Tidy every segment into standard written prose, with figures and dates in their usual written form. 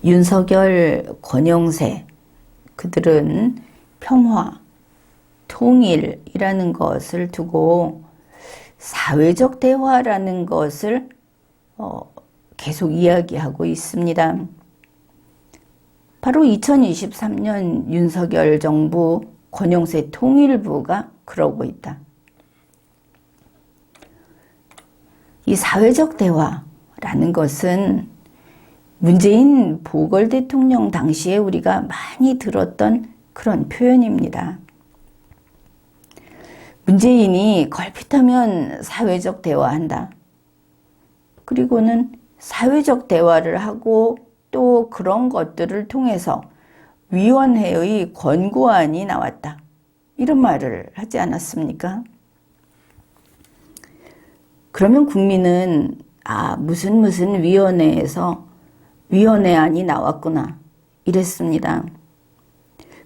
윤석열, 권영세 그들은 평화, 통일이라는 것을 두고 사회적 대화라는 것을 계속 이야기하고 있습니다. 바로 2023년 윤석열 정부 권영세 통일부가 그러고 있다. 이 사회적 대화라는 것은 문재인 보궐 대통령 당시에 우리가 많이 들었던 그런 표현입니다. 문재인이 걸핏하면 사회적 대화한다. 그리고는 사회적 대화를 하고 또 그런 것들을 통해서 위원회의 권고안이 나왔다. 이런 말을 하지 않았습니까? 그러면 국민은 무슨 위원회에서 위원회안이 나왔구나 이랬습니다.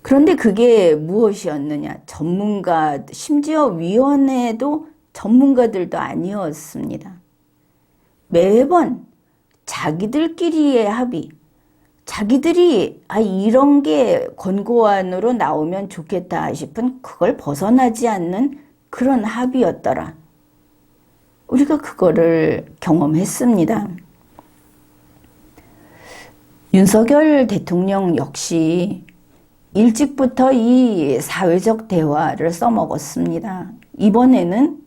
그런데 그게 무엇이었느냐? 심지어 위원회도 전문가들도 아니었습니다. 매번 자기들끼리의 합의, 자기들이 이런 게 권고안으로 나오면 좋겠다 싶은 그걸 벗어나지 않는 그런 합의였더라. 우리가 그거를 경험했습니다. 윤석열 대통령 역시 일찍부터 이 사회적 대화를 써먹었습니다. 이번에는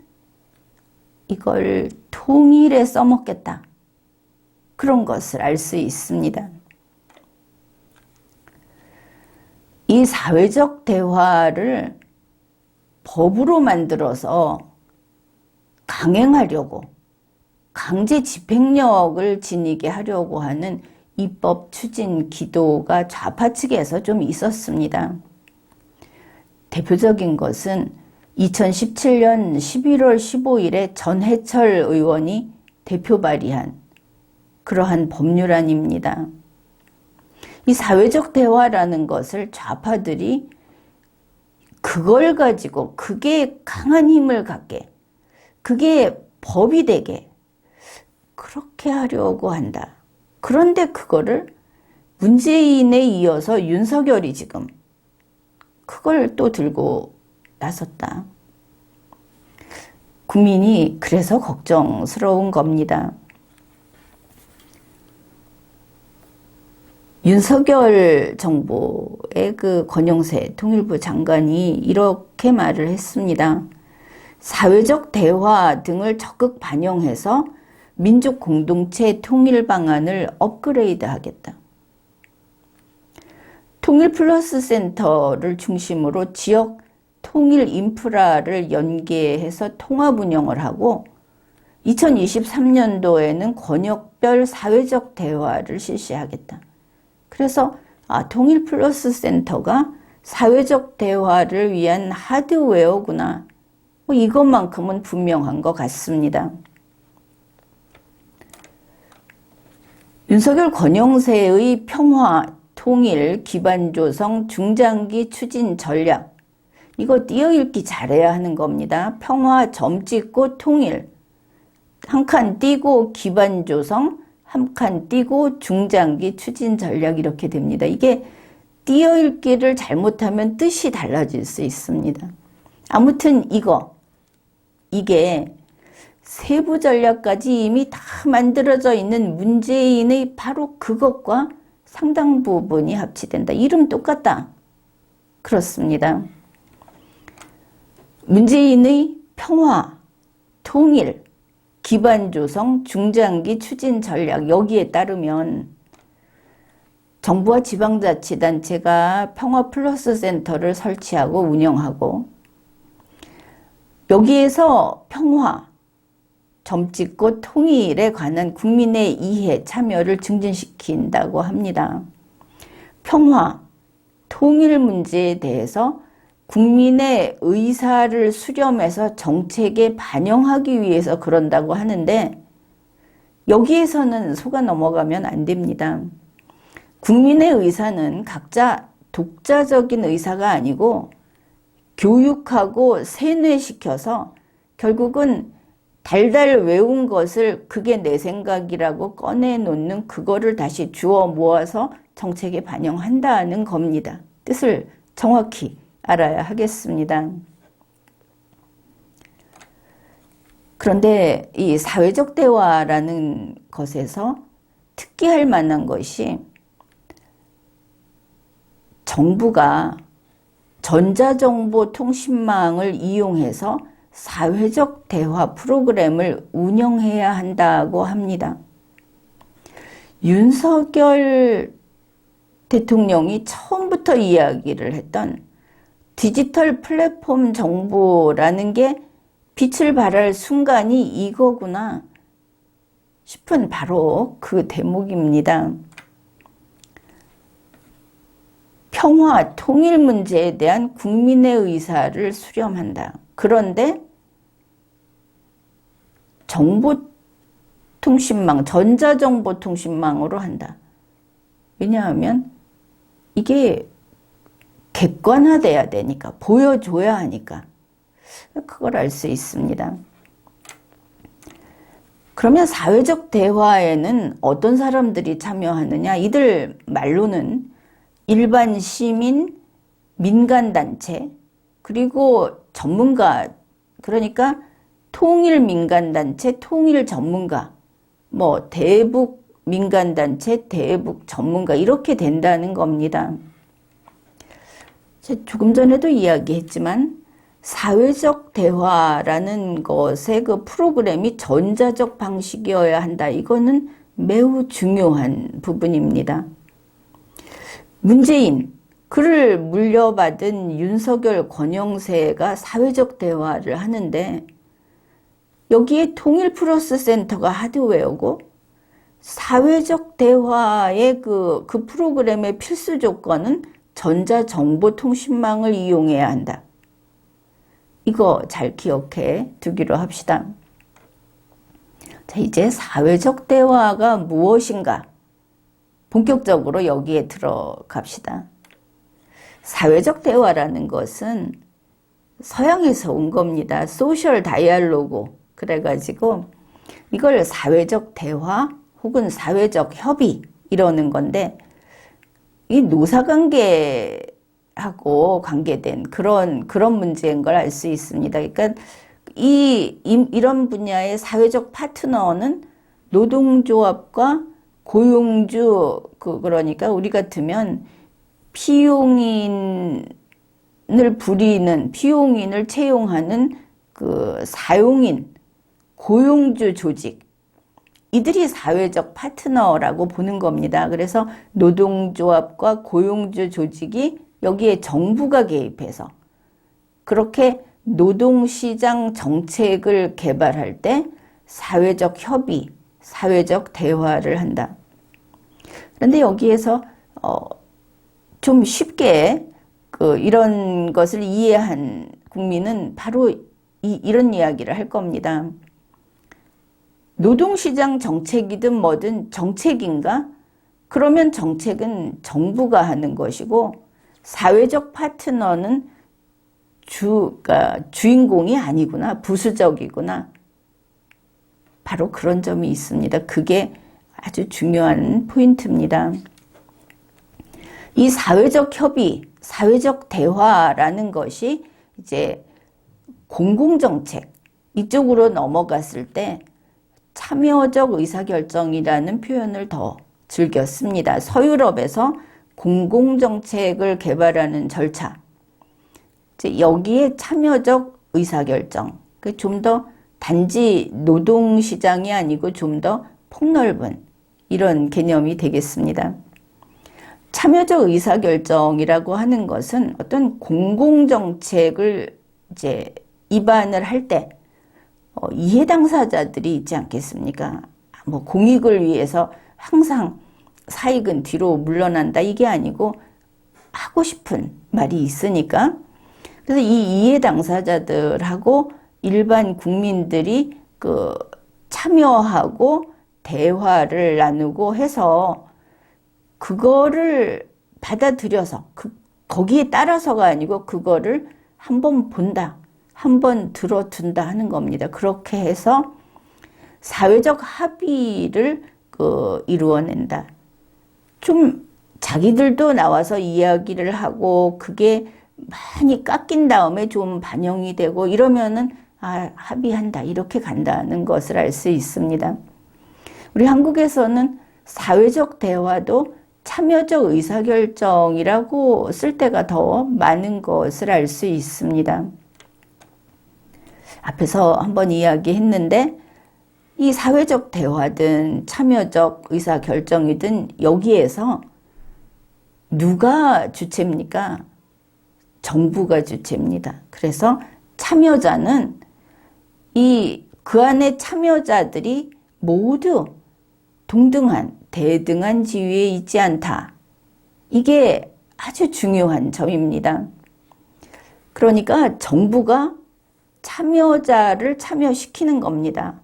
이걸 통일에 써먹겠다. 그런 것을 알 수 있습니다. 이 사회적 대화를 법으로 만들어서 강행하려고, 강제 집행력을 지니게 하려고 하는 입법 추진 기도가 좌파 측에서 좀 있었습니다. 대표적인 것은 2017년 11월 15일에 전해철 의원이 대표 발의한 그러한 법률안입니다. 이 사회적 대화라는 것을 좌파들이 그걸 가지고 그게 강한 힘을 갖게, 그게 법이 되게 그렇게 하려고 한다. 그런데 그거를 문재인에 이어서 윤석열이 지금 그걸 또 들고 나섰다. 국민이 그래서 걱정스러운 겁니다. 윤석열 정부의 그 권영세 통일부 장관이 이렇게 말을 했습니다. 사회적 대화 등을 적극 반영해서 민족 공동체 통일 방안을 업그레이드하겠다. 통일 플러스 센터를 중심으로 지역 통일 인프라를 연계해서 통합 운영을 하고 2023년도에는 권역별 사회적 대화를 실시하겠다. 그래서 통일 플러스 센터가 사회적 대화를 위한 하드웨어구나. 이것만큼은 분명한 것 같습니다. 윤석열 권영세의 평화, 통일, 기반 조성, 중장기 추진 전략. 이거 띄어읽기 잘해야 하는 겁니다. 평화, 점 찍고 통일. 한 칸 띄고 기반 조성, 한 칸 띄고 중장기 추진 전략 이렇게 됩니다. 이게 띄어읽기를 잘못하면 뜻이 달라질 수 있습니다. 아무튼 이게 세부 전략까지 이미 다 만들어져 있는 문재인의 바로 그것과 상당 부분이 합치된다. 이름 똑같다. 그렇습니다. 문재인의 평화, 통일, 기반 조성, 중장기 추진 전략 여기에 따르면 정부와 지방자치단체가 평화 플러스 센터를 설치하고 운영하고 여기에서 평화, 점 찍고 통일에 관한 국민의 이해, 참여를 증진시킨다고 합니다. 평화, 통일 문제에 대해서 국민의 의사를 수렴해서 정책에 반영하기 위해서 그런다고 하는데 여기에서는 속아 넘어가면 안 됩니다. 국민의 의사는 각자 독자적인 의사가 아니고 교육하고 세뇌시켜서 결국은 달달 외운 것을 그게 내 생각이라고 꺼내놓는 그거를 다시 주워 모아서 정책에 반영한다는 겁니다. 뜻을 정확히 알아야 하겠습니다. 그런데 이 사회적 대화라는 것에서 특기할 만한 것이 정부가 전자정보통신망을 이용해서 사회적 대화 프로그램을 운영해야 한다고 합니다. 윤석열 대통령이 처음부터 이야기를 했던 디지털 플랫폼 정보라는 게 빛을 발할 순간이 이거구나 싶은 바로 그 대목입니다. 평화, 통일 문제에 대한 국민의 의사를 수렴한다. 그런데 정보통신망, 전자정보통신망으로 한다. 왜냐하면 이게 객관화돼야 되니까, 보여줘야 하니까 그걸 알 수 있습니다. 그러면 사회적 대화에는 어떤 사람들이 참여하느냐? 이들 말로는 일반 시민, 민간단체, 그리고 전문가, 그러니까 통일 민간단체, 통일 전문가, 뭐 대북 민간단체, 대북 전문가 이렇게 된다는 겁니다. 조금 전에도 이야기했지만 사회적 대화라는 것의 그 프로그램이 전자적 방식이어야 한다. 이거는 매우 중요한 부분입니다. 문재인, 그를 물려받은 윤석열 권영세가 사회적 대화를 하는데 여기에 통일 플러스 센터가 하드웨어고 사회적 대화의 그 프로그램의 필수 조건은 전자정보통신망을 이용해야 한다. 이거 잘 기억해 두기로 합시다. 자, 이제 사회적 대화가 무엇인가? 본격적으로 여기에 들어갑시다. 사회적 대화라는 것은 서양에서 온 겁니다. 소셜 다이알로그. 그래가지고 이걸 사회적 대화 혹은 사회적 협의 이러는 건데 이 노사관계하고 관계된 그런 문제인 걸 알 수 있습니다. 그러니까 이런 분야의 사회적 파트너는 노동조합과 고용주, 그러니까 우리 같으면 피용인을 채용하는 그 사용인, 고용주 조직, 이들이 사회적 파트너라고 보는 겁니다. 그래서 노동조합과 고용주 조직이 여기에 정부가 개입해서 그렇게 노동시장 정책을 개발할 때 사회적 협의, 사회적 대화를 한다. 그런데 여기에서 좀 쉽게 이런 것을 이해한 국민은 바로 이런 이야기를 할 겁니다. 노동시장 정책이든 뭐든 정책인가? 그러면 정책은 정부가 하는 것이고 사회적 파트너는 주인공이 아니구나, 부수적이구나. 바로 그런 점이 있습니다. 그게 아주 중요한 포인트입니다. 이 사회적 협의, 사회적 대화라는 것이 이제 공공정책 이쪽으로 넘어갔을 때 참여적 의사결정이라는 표현을 더 즐겼습니다. 서유럽에서 공공정책을 개발하는 절차, 여기에 참여적 의사결정, 좀 더 단지 노동시장이 아니고 좀 더 폭넓은 이런 개념이 되겠습니다. 참여적 의사결정이라고 하는 것은 어떤 공공정책을 이제 입안을 할 때 이해 당사자들이 있지 않겠습니까? 뭐 공익을 위해서 항상 사익은 뒤로 물러난다 이게 아니고 하고 싶은 말이 있으니까 그래서 이 이해 당사자들하고 일반 국민들이 참여하고 대화를 나누고 해서 그거를 받아들여서 거기에 따라서가 아니고 그거를 한번 본다, 한번 들어둔다 하는 겁니다. 그렇게 해서 사회적 합의를 이루어낸다. 좀 자기들도 나와서 이야기를 하고 그게 많이 깎인 다음에 좀 반영이 되고 이러면은 합의한다 이렇게 간다는 것을 알 수 있습니다. 우리 한국에서는 사회적 대화도 참여적 의사결정이라고 쓸 때가 더 많은 것을 알 수 있습니다. 앞에서 한번 이야기했는데 이 사회적 대화든 참여적 의사결정이든 여기에서 누가 주체입니까? 정부가 주체입니다. 그래서 참여자는 그 안에 참여자들이 모두 동등한, 대등한 지위에 있지 않다. 이게 아주 중요한 점입니다. 그러니까 정부가 참여자를 참여시키는 겁니다.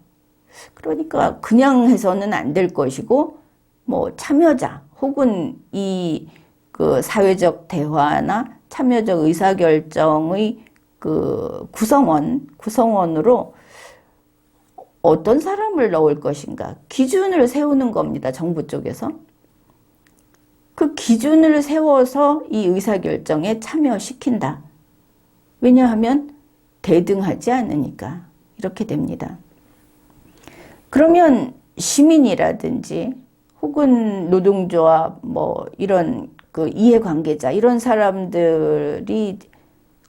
그러니까 그냥 해서는 안 될 것이고, 참여자 혹은 사회적 대화나 참여적 의사결정의 구성원으로 어떤 사람을 넣을 것인가 기준을 세우는 겁니다. 정부 쪽에서. 그 기준을 세워서 이 의사결정에 참여시킨다. 왜냐하면 대등하지 않으니까 이렇게 됩니다. 그러면 시민이라든지 혹은 노동조합 이런 이해관계자 이런 사람들이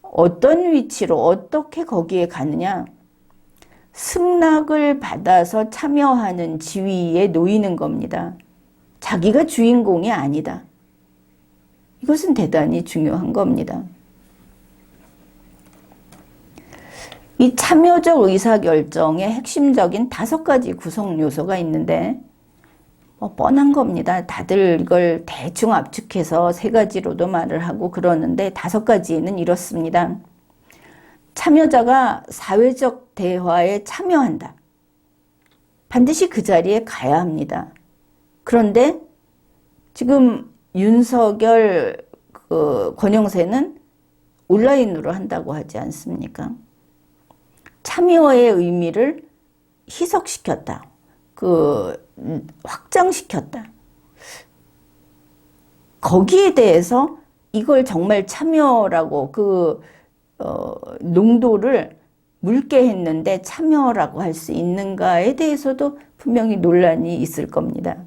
어떤 위치로 어떻게 거기에 가느냐? 승낙을 받아서 참여하는 지위에 놓이는 겁니다. 자기가 주인공이 아니다. 이것은 대단히 중요한 겁니다. 이 참여적 의사결정의 핵심적인 5가지 구성 요소가 있는데 뻔한 겁니다. 다들 이걸 대충 압축해서 3가지로도 말을 하고 그러는데 5가지는 이렇습니다. 참여자가 사회적 대화에 참여한다. 반드시 그 자리에 가야 합니다. 그런데 지금 윤석열 권영세는 온라인으로 한다고 하지 않습니까? 참여의 의미를 희석시켰다. 확장시켰다. 거기에 대해서 이걸 정말 참여라고 농도를 묽게 했는데 참여라고 할 수 있는가에 대해서도 분명히 논란이 있을 겁니다.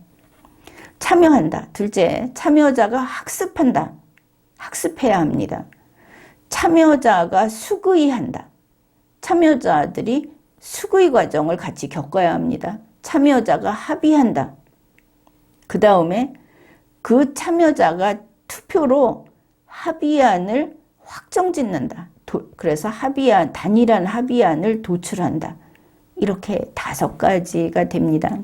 참여한다. 둘째, 참여자가 학습한다. 학습해야 합니다. 참여자가 수의한다. 참여자들이 수의 과정을 같이 겪어야 합니다. 참여자가 합의한다. 그 다음에 그 참여자가 투표로 합의안을 확정짓는다. 그래서 단일한 합의안을 도출한다. 이렇게 5가지가 됩니다.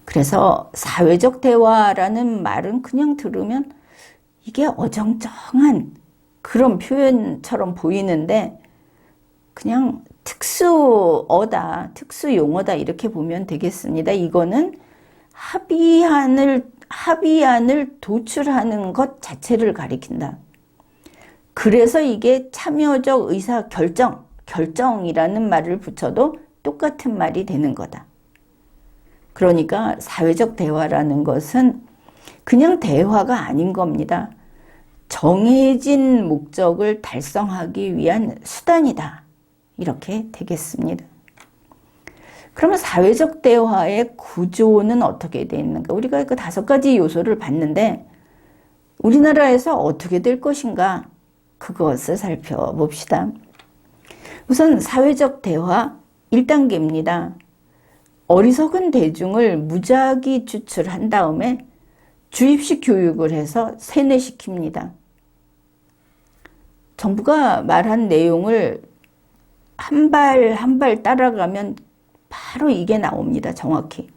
그래서 사회적 대화라는 말은 그냥 들으면 이게 어정쩡한 그런 표현처럼 보이는데 그냥 특수어다, 특수용어다 이렇게 보면 되겠습니다. 이거는 합의안을 도출하는 것 자체를 가리킨다. 그래서 이게 참여적 결정이라는 말을 붙여도 똑같은 말이 되는 거다. 그러니까 사회적 대화라는 것은 그냥 대화가 아닌 겁니다. 정해진 목적을 달성하기 위한 수단이다. 이렇게 되겠습니다. 그러면 사회적 대화의 구조는 어떻게 되어 있는가? 우리가 그 5가지 요소를 봤는데 우리나라에서 어떻게 될 것인가? 그것을 살펴봅시다. 우선 사회적 대화 1단계입니다. 어리석은 대중을 무작위 추출한 다음에 주입식 교육을 해서 세뇌시킵니다. 정부가 말한 내용을 한 발 따라가면 바로 이게 나옵니다. 정확히.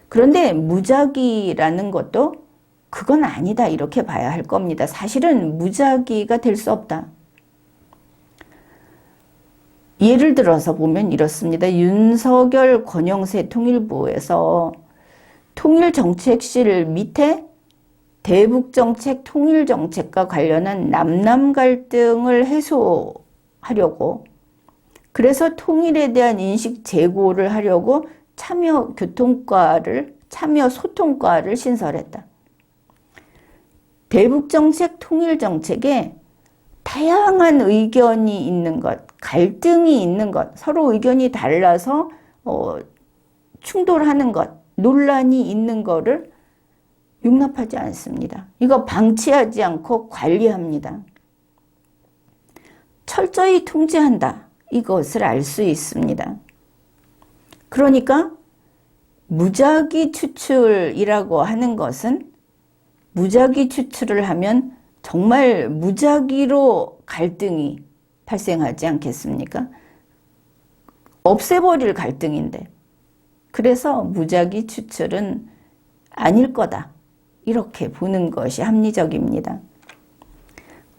그런데 무작위라는 것도 그건 아니다 이렇게 봐야 할 겁니다. 사실은 무작위가 될 수 없다. 예를 들어서 보면 이렇습니다. 윤석열 권영세 통일부에서 통일정책실 밑에 대북정책 통일정책과 관련한 남남 갈등을 해소하려고 그래서 통일에 대한 인식 제고를 하려고 참여 소통과를 신설했다. 대북정책, 통일정책에 다양한 의견이 있는 것, 갈등이 있는 것, 서로 의견이 달라서 충돌하는 것, 논란이 있는 거를 용납하지 않습니다. 이거 방치하지 않고 관리합니다. 철저히 통제한다. 이것을 알 수 있습니다. 그러니까 무작위 추출이라고 하는 것은 무작위 추출을 하면 정말 무작위로 갈등이 발생하지 않겠습니까? 없애버릴 갈등인데. 그래서 무작위 추출은 아닐 거다. 이렇게 보는 것이 합리적입니다.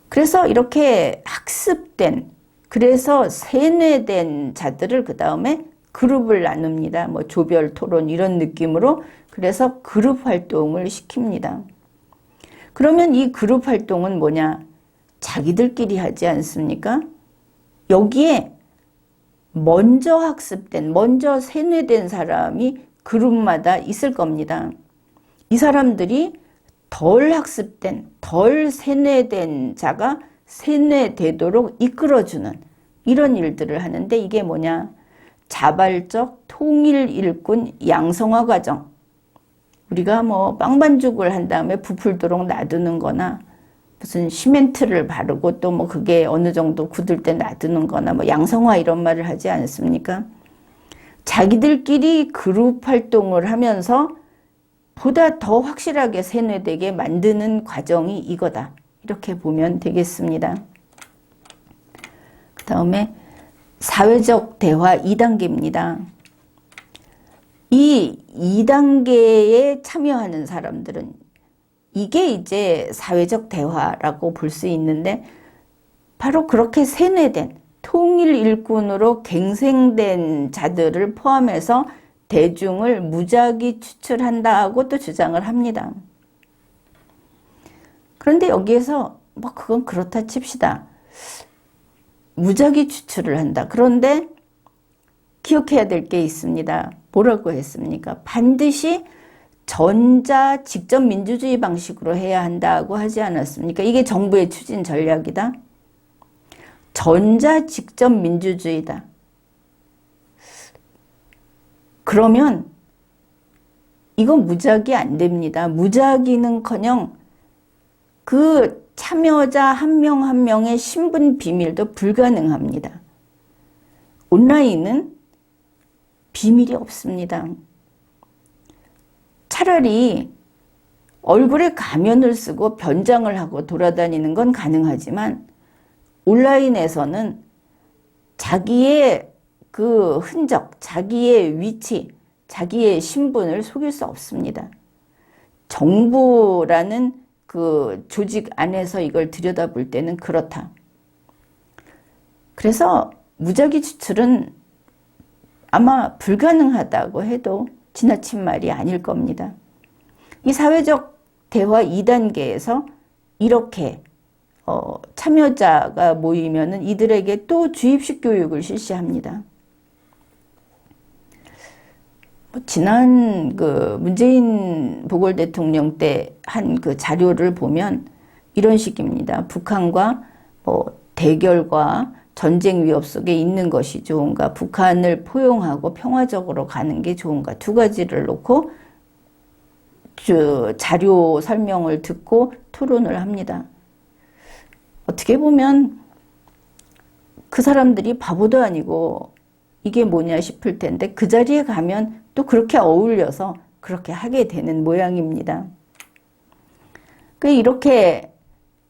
그래서 이렇게 학습된, 그래서 세뇌된 자들을 그 다음에 그룹을 나눕니다. 뭐 조별 토론 이런 느낌으로. 그래서 그룹 활동을 시킵니다. 그러면 이 그룹 활동은 뭐냐? 자기들끼리 하지 않습니까? 여기에 먼저 학습된, 먼저 세뇌된 사람이 그룹마다 있을 겁니다. 이 사람들이 덜 학습된, 덜 세뇌된 자가 세뇌되도록 이끌어주는 이런 일들을 하는데 이게 뭐냐? 자발적 통일 일꾼 양성화 과정. 우리가 뭐 빵반죽을 한 다음에 부풀도록 놔두는 거나 무슨 시멘트를 바르고 또 뭐 그게 어느 정도 굳을 때 놔두는 거나 뭐 양성화 이런 말을 하지 않습니까? 자기들끼리 그룹 활동을 하면서 보다 더 확실하게 세뇌되게 만드는 과정이 이거다. 이렇게 보면 되겠습니다. 그 다음에 사회적 대화 2단계입니다. 이 2단계에 참여하는 사람들은 이게 이제 사회적 대화라고 볼 수 있는데 바로 그렇게 세뇌된 통일 일꾼으로 갱생된 자들을 포함해서 대중을 무작위 추출한다고 또 주장을 합니다. 그런데 여기에서 뭐 그건 그렇다 칩시다. 무작위 추출을 한다. 그런데 기억해야 될 게 있습니다. 뭐라고 했습니까? 반드시 전자 직접 민주주의 방식으로 해야 한다고 하지 않았습니까? 이게 정부의 추진 전략이다. 전자 직접 민주주의다. 그러면 이건 무작위 안 됩니다. 무작위는커녕 그 참여자 한 명 한 명의 신분 비밀도 불가능합니다. 온라인은 비밀이 없습니다. 차라리 얼굴에 가면을 쓰고 변장을 하고 돌아다니는 건 가능하지만 온라인에서는 자기의 그 흔적, 자기의 위치, 자기의 신분을 속일 수 없습니다. 정부라는 그 조직 안에서 이걸 들여다볼 때는 그렇다. 그래서 무작위 추출은 아마 불가능하다고 해도 지나친 말이 아닐 겁니다. 이 사회적 대화 2단계에서 이렇게 참여자가 모이면은 이들에게 또 주입식 교육을 실시합니다. 지난 그 문재인 보궐 대통령 때 한 그 자료를 보면 이런 식입니다. 북한과 대결과 전쟁 위협 속에 있는 것이 좋은가, 북한을 포용하고 평화적으로 가는 게 좋은가, 두 가지를 놓고 자료 설명을 듣고 토론을 합니다. 어떻게 보면 그 사람들이 바보도 아니고 이게 뭐냐 싶을 텐데 그 자리에 가면 또 그렇게 어울려서 그렇게 하게 되는 모양입니다. 이렇게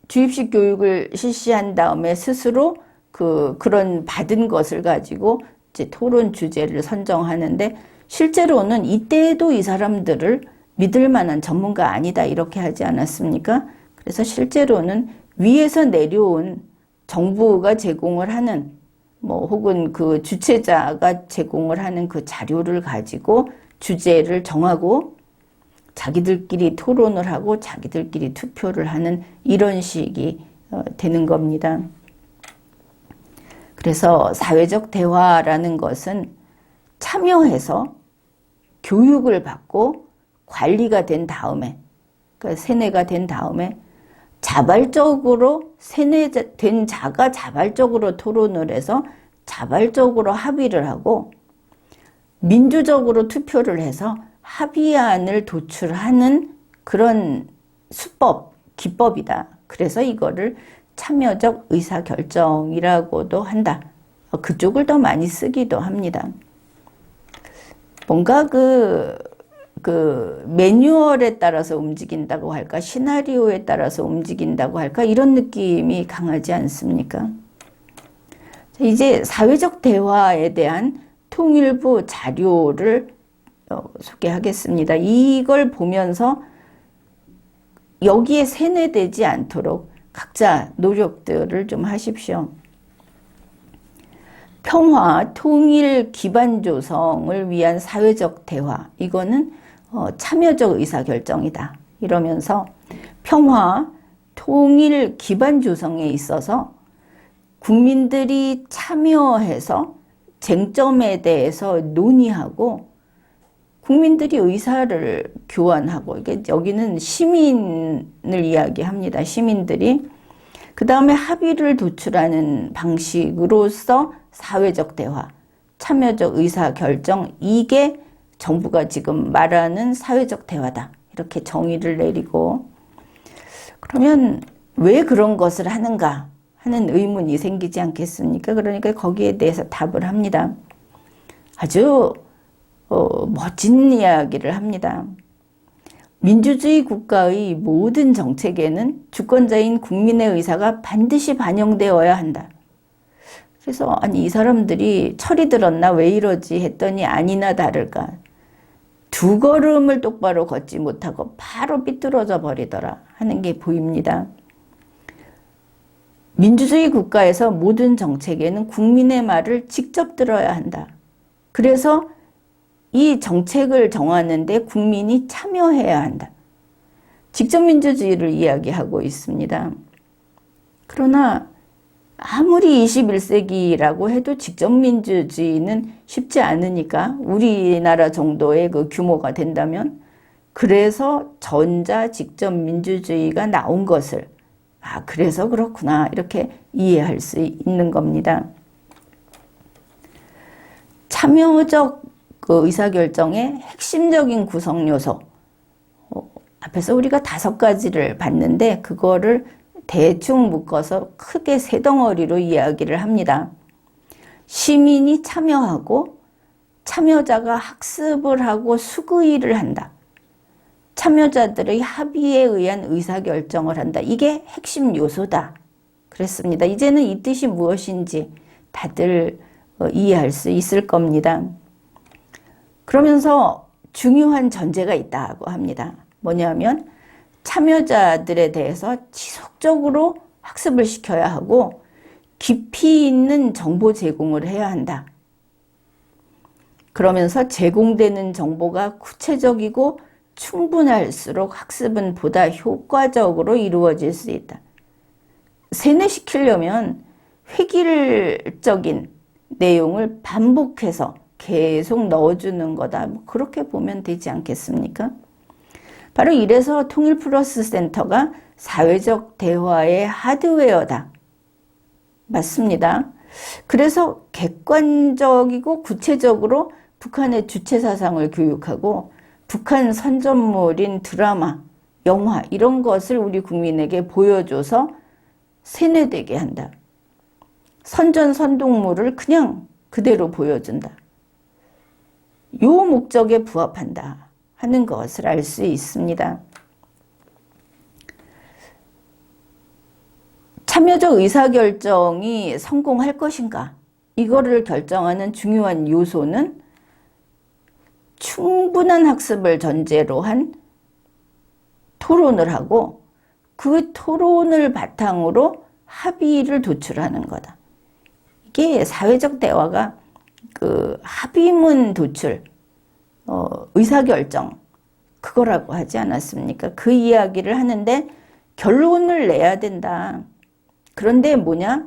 주입식 교육을 실시한 다음에 스스로 그런 받은 것을 가지고 이제 토론 주제를 선정하는데 실제로는 이때에도 이 사람들을 믿을 만한 전문가 아니다 이렇게 하지 않았습니까? 그래서 실제로는 위에서 내려온 정부가 제공을 하는 혹은 그 주최자가 제공을 하는 그 자료를 가지고 주제를 정하고 자기들끼리 토론을 하고 자기들끼리 투표를 하는 이런 식이 되는 겁니다. 그래서 사회적 대화라는 것은 참여해서 교육을 받고 관리가 된 다음에, 그러니까 세뇌가 된 다음에 자발적으로 세뇌된 자가 자발적으로 토론을 해서 자발적으로 합의를 하고 민주적으로 투표를 해서 합의안을 도출하는 그런 수법, 기법이다. 그래서 이거를 참여적 의사결정이라고도 한다. 그쪽을 더 많이 쓰기도 합니다. 뭔가 그 매뉴얼에 따라서 움직인다고 할까, 시나리오에 따라서 움직인다고 할까, 이런 느낌이 강하지 않습니까? 이제 사회적 대화에 대한 통일부 자료를 소개하겠습니다. 이걸 보면서 여기에 세뇌되지 않도록 각자 노력들을 좀 하십시오. 평화, 통일 기반 조성을 위한 사회적 대화, 이거는 참여적 의사결정이다. 이러면서 평화, 통일 기반 조성에 있어서 국민들이 참여해서 쟁점에 대해서 논의하고 국민들이 의사를 교환하고, 이게 여기는 시민을 이야기합니다. 시민들이 그 다음에 합의를 도출하는 방식으로서 사회적 대화, 참여적 의사결정, 이게 정부가 지금 말하는 사회적 대화다. 이렇게 정의를 내리고, 그러면 왜 그런 것을 하는가 하는 의문이 생기지 않겠습니까? 그러니까 거기에 대해서 답을 합니다. 아주 멋진 이야기를 합니다. 민주주의 국가의 모든 정책에는 주권자인 국민의 의사가 반드시 반영되어야 한다. 그래서 아니 이 사람들이 철이 들었나 왜 이러지 했더니 아니나 다를까 두 걸음을 똑바로 걷지 못하고 바로 삐뚤어져 버리더라 하는 게 보입니다. 민주주의 국가에서 모든 정책에는 국민의 말을 직접 들어야 한다. 그래서 이 정책을 정하는데 국민이 참여해야 한다. 직접민주주의를 이야기하고 있습니다. 그러나 아무리 21세기라고 해도 직접민주주의는 쉽지 않으니까 우리나라 정도의 그 규모가 된다면 그래서 전자 직접민주주의가 나온 것을 그래서 그렇구나 이렇게 이해할 수 있는 겁니다. 참여적 의사결정의 핵심적인 구성 요소 앞에서 우리가 5가지를 봤는데 그거를 대충 묶어서 크게 3덩어리로 이야기를 합니다. 시민이 참여하고 참여자가 학습을 하고 수구의를 한다. 참여자들의 합의에 의한 의사결정을 한다. 이게 핵심 요소다. 그랬습니다. 이제는 이 뜻이 무엇인지 다들 이해할 수 있을 겁니다. 그러면서 중요한 전제가 있다고 합니다. 뭐냐면 참여자들에 대해서 지속적으로 학습을 시켜야 하고 깊이 있는 정보 제공을 해야 한다. 그러면서 제공되는 정보가 구체적이고 충분할수록 학습은 보다 효과적으로 이루어질 수 있다. 세뇌시키려면 획일적인 내용을 반복해서 계속 넣어주는 거다. 그렇게 보면 되지 않겠습니까? 바로 이래서 통일플러스 센터가 사회적 대화의 하드웨어다. 맞습니다. 그래서 객관적이고 구체적으로 북한의 주체 사상을 교육하고 북한 선전물인 드라마, 영화 이런 것을 우리 국민에게 보여줘서 세뇌되게 한다. 선전선동물을 그냥 그대로 보여준다. 요 목적에 부합한다 하는 것을 알 수 있습니다. 참여적 의사결정이 성공할 것인가? 이거를 결정하는 중요한 요소는 충분한 학습을 전제로 한 토론을 하고 그 토론을 바탕으로 합의를 도출하는 거다. 이게 사회적 대화가 그 합의문 도출, 의사결정 그거라고 하지 않았습니까? 그 이야기를 하는데 결론을 내야 된다. 그런데 뭐냐?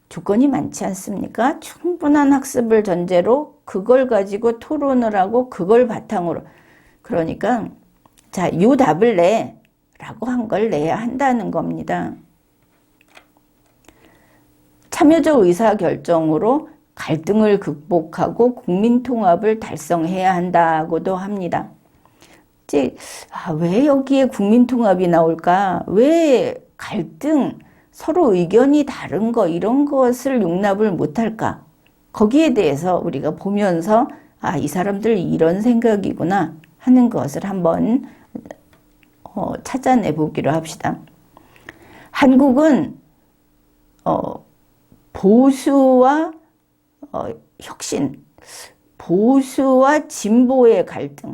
조건이 많지 않습니까? 충분한 학습을 전제로 그걸 가지고 토론을 하고 그걸 바탕으로. 그러니까 자, 요 답을 내 라고 한 걸 내야 한다는 겁니다. 참여적 의사결정으로 갈등을 극복하고 국민통합을 달성해야 한다고도 합니다. 이제 왜 여기에 국민통합이 나올까? 왜 갈등, 서로 의견이 다른 거 이런 것을 용납을 못할까? 거기에 대해서 우리가 보면서 이 사람들 이런 생각이구나 하는 것을 한번 찾아내 보기로 합시다. 한국은 보수와 혁신, 보수와 진보의 갈등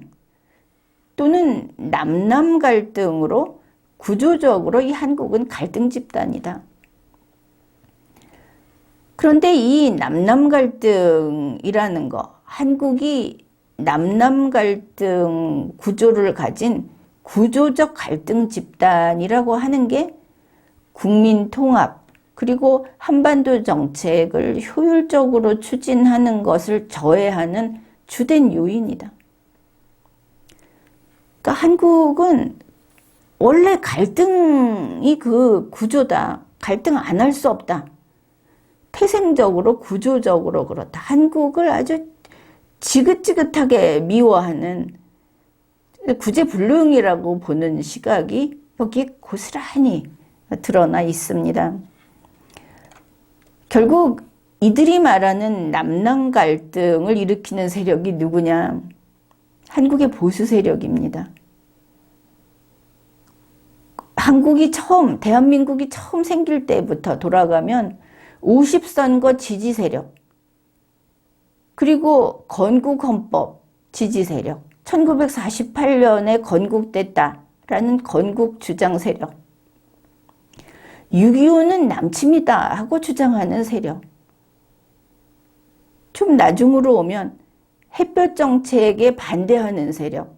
또는 남남 갈등으로 구조적으로 이 한국은 갈등 집단이다. 그런데 이 남남 갈등이라는 거, 한국이 남남 갈등 구조를 가진 구조적 갈등 집단이라고 하는 게 국민 통합, 그리고 한반도 정책을 효율적으로 추진하는 것을 저해하는 주된 요인이다. 그러니까 한국은 원래 갈등이 그 구조다. 갈등 안 할 수 없다. 태생적으로 구조적으로 그렇다. 한국을 아주 지긋지긋하게 미워하는 구제불능이라고 보는 시각이 여기에 고스란히 드러나 있습니다. 결국 이들이 말하는 남남 갈등을 일으키는 세력이 누구냐? 한국의 보수 세력입니다. 대한민국이 처음 생길 때부터 돌아가면 50선거 지지 세력, 그리고 건국헌법 지지 세력, 1948년에 건국됐다라는 건국 주장 세력, 6.25는 남침이다 하고 주장하는 세력, 좀 나중으로 오면 햇볕 정책에 반대하는 세력,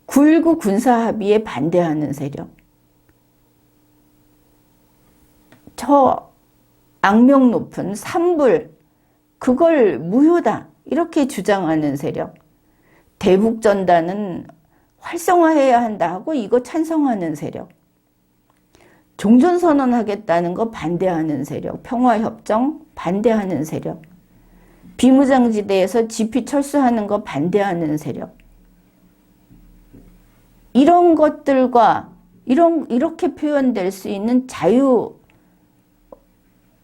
9.19 군사합의에 반대하는 세력, 저 악명 높은 산불, 그걸 무효다 이렇게 주장하는 세력, 대북전단은 활성화해야 한다 하고 이거 찬성하는 세력, 종전선언 하겠다는 거 반대하는 세력, 평화협정 반대하는 세력, 비무장지대에서 집회 철수하는 거 반대하는 세력, 이런 것들과 이렇게 표현될 수 있는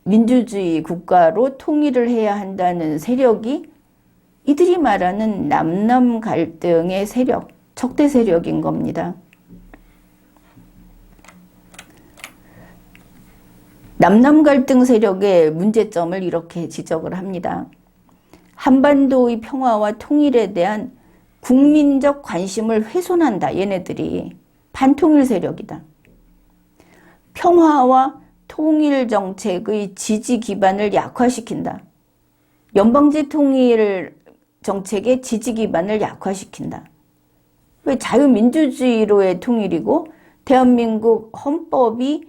자유민주주의 국가로 통일을 해야 한다는 세력이 이들이 말하는 남남 갈등의 세력, 적대 세력인 겁니다. 남남 갈등 세력의 문제점을 이렇게 지적을 합니다. 한반도의 평화와 통일에 대한 국민적 관심을 훼손한다. 얘네들이 반통일 세력이다. 평화와 통일 정책의 지지 기반을 약화시킨다. 연방제 통일 정책의 지지 기반을 약화시킨다. 왜 자유민주주의로의 통일이고 대한민국 헌법이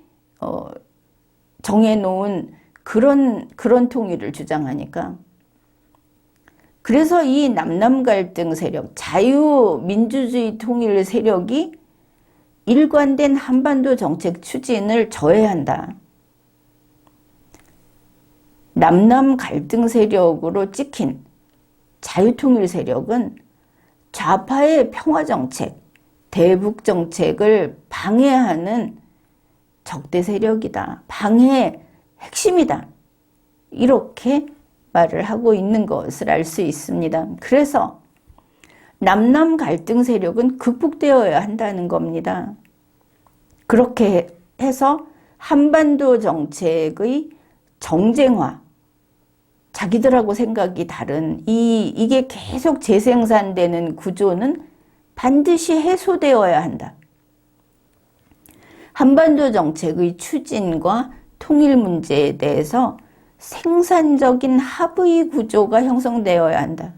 정해놓은 그런 통일을 주장하니까. 그래서 이 남남 갈등 세력, 자유민주주의 통일 세력이 일관된 한반도 정책 추진을 저해한다. 남남 갈등 세력으로 찍힌 자유통일 세력은 좌파의 평화정책, 대북정책을 방해하는 적대 세력이다. 방해의 핵심이다. 이렇게 말을 하고 있는 것을 알 수 있습니다. 그래서 남남 갈등 세력은 극복되어야 한다는 겁니다. 그렇게 해서 한반도 정책의 정쟁화, 자기들하고 생각이 다른 이게 계속 재생산되는 구조는 반드시 해소되어야 한다. 한반도 정책의 추진과 통일 문제에 대해서 생산적인 합의 구조가 형성되어야 한다.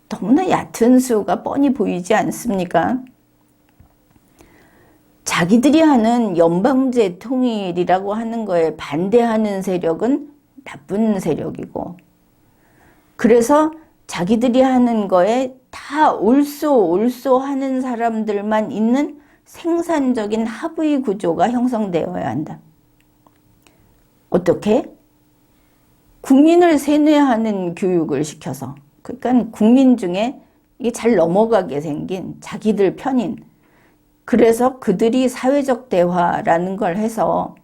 너무나 얕은 수가 뻔히 보이지 않습니까? 자기들이 하는 연방제 통일이라고 하는 거에 반대하는 세력은 나쁜 세력이고, 그래서 자기들이 하는 거에 다 옳소 하는 사람들만 있는 생산적인 합의 구조가 형성되어야 한다. 어떻게? 국민을 세뇌하는 교육을 시켜서, 그러니까 국민 중에 이게 잘 넘어가게 생긴 자기들 편인, 그래서 그들이 사회적 대화라는 걸 해서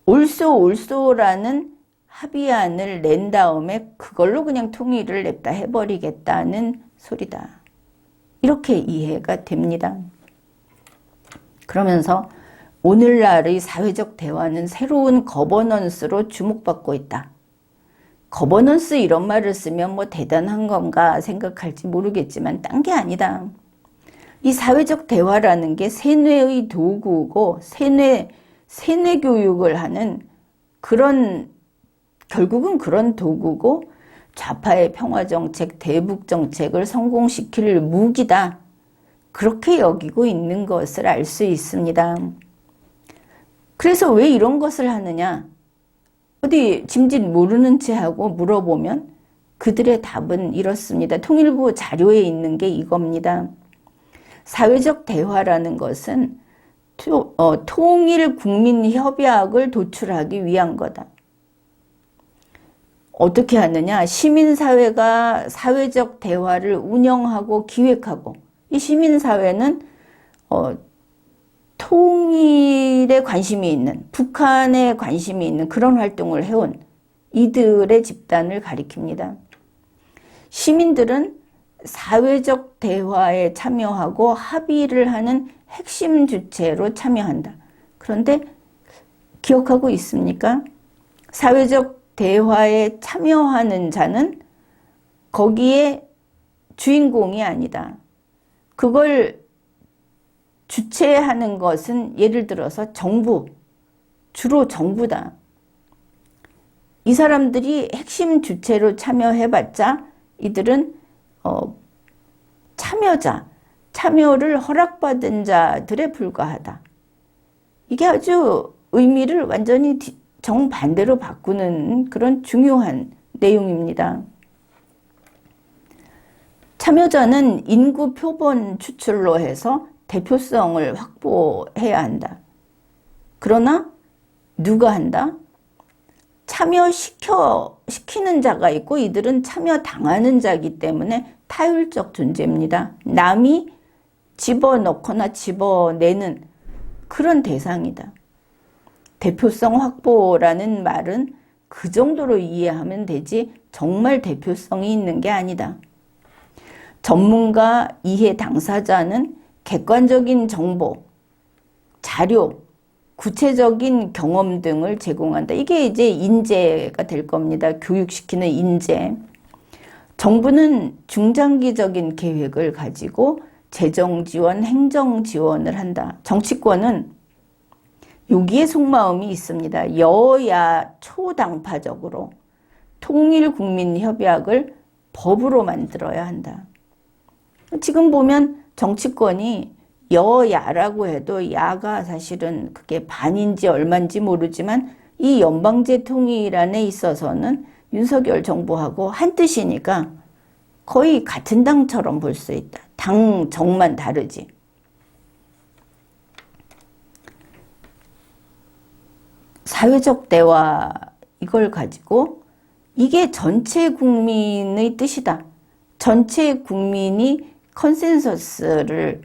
옳소라는 합의안을 낸 다음에 그걸로 그냥 통일을 냅다 해버리겠다는 소리다. 이렇게 이해가 됩니다. 그러면서 오늘날의 사회적 대화는 새로운 거버넌스로 주목받고 있다. 거버넌스 이런 말을 쓰면 뭐 대단한 건가 생각할지 모르겠지만 딴 게 아니다. 이 사회적 대화라는 게 세뇌의 도구고 세뇌 교육을 하는 결국은 그런 도구고 좌파의 평화정책, 대북정책을 성공시킬 무기다. 그렇게 여기고 있는 것을 알 수 있습니다. 그래서 왜 이런 것을 하느냐? 어디 짐짓 모르는 채 하고 물어보면 그들의 답은 이렇습니다. 통일부 자료에 있는 게 이겁니다. 사회적 대화라는 것은 통일 국민 협약을 도출하기 위한 거다. 어떻게 하느냐? 시민사회가 사회적 대화를 운영하고 기획하고, 이 시민사회는 통일에 관심이 있는, 북한에 관심이 있는 그런 활동을 해온 이들의 집단을 가리킵니다. 시민들은 사회적 대화에 참여하고 합의를 하는 핵심 주체로 참여한다. 그런데 기억하고 있습니까? 사회적 대화에 참여하는 자는 거기에 주인공이 아니다. 그걸 주체하는 것은 예를 들어서 정부, 주로 정부다. 이 사람들이 핵심 주체로 참여해봤자 이들은 참여를 허락받은 자들에 불과하다. 이게 아주 의미를 완전히 정반대로 바꾸는 그런 중요한 내용입니다. 참여자는 인구 표본 추출로 해서 대표성을 확보해야 한다. 그러나 누가 한다? 참여시키는 자가 있고 이들은 참여당하는 자이기 때문에 타율적 존재입니다. 남이 집어넣거나 집어내는 그런 대상이다. 대표성 확보라는 말은 그 정도로 이해하면 되지 정말 대표성이 있는 게 아니다. 전문가 이해 당사자는 객관적인 정보, 자료, 구체적인 경험 등을 제공한다. 이게 이제 인재가 될 겁니다. 교육시키는 인재. 정부는 중장기적인 계획을 가지고 재정 지원, 행정 지원을 한다. 정치권은 여기에 속마음이 있습니다. 여야 초당파적으로 통일국민협약을 법으로 만들어야 한다. 지금 보면 정치권이 여야라고 해도 야가 사실은 그게 반인지 얼마인지 모르지만 이 연방제 통일안에 있어서는 윤석열 정부하고 한 뜻이니까 거의 같은 당처럼 볼 수 있다. 당 정만 다르지. 사회적 대화 이걸 가지고 이게 전체 국민의 뜻이다. 전체 국민이 컨센서스를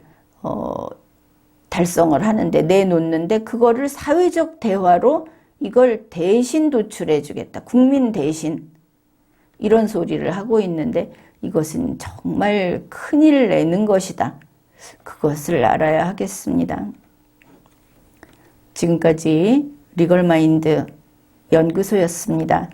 달성을 하는데 내놓는데 그거를 사회적 대화로 이걸 대신 도출해 주겠다. 국민 대신 이런 소리를 하고 있는데 이것은 정말 큰일 내는 것이다. 그것을 알아야 하겠습니다. 지금까지 리걸마인드 연구소였습니다.